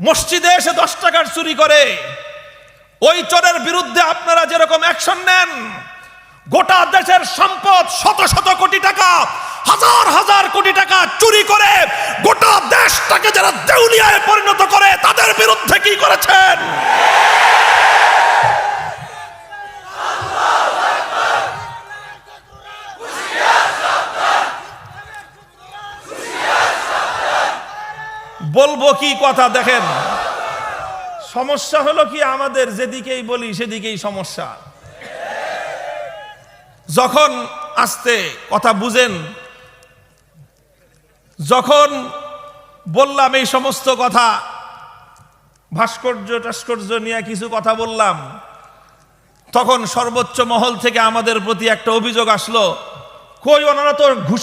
মসজিদে এসে 10 টাকার চুরি করে, ওই চোরের বিরুদ্ধে আপনারা যেরকম অ্যাকশন নেন, গোটা দেশের সম্পদ শত শত কোটি টাকা, হাজার হাজার কোটি টাকা চুরি করে গোটা দেশটাকে যারা দেউলিয়ায় পরিণত করে, তাদের বিরুদ্ধে কি করেছেন? বলবো কি কথা? দেখেন, সমস্যা হলো কি, আমাদের যেদিকেই বলি সেদিকেই সমস্যা। যখন আস্তে কথা বুঝেন, যখন বললাম এই সমস্ত কথা, ভাস্কর্য টাস্কর্য নিয়ে কিছু কথা বললাম, তখন সর্বোচ্চ মহল থেকে আমাদের প্রতি একটা অভিযোগ আসলো, কই ওনারা তো ঘুষ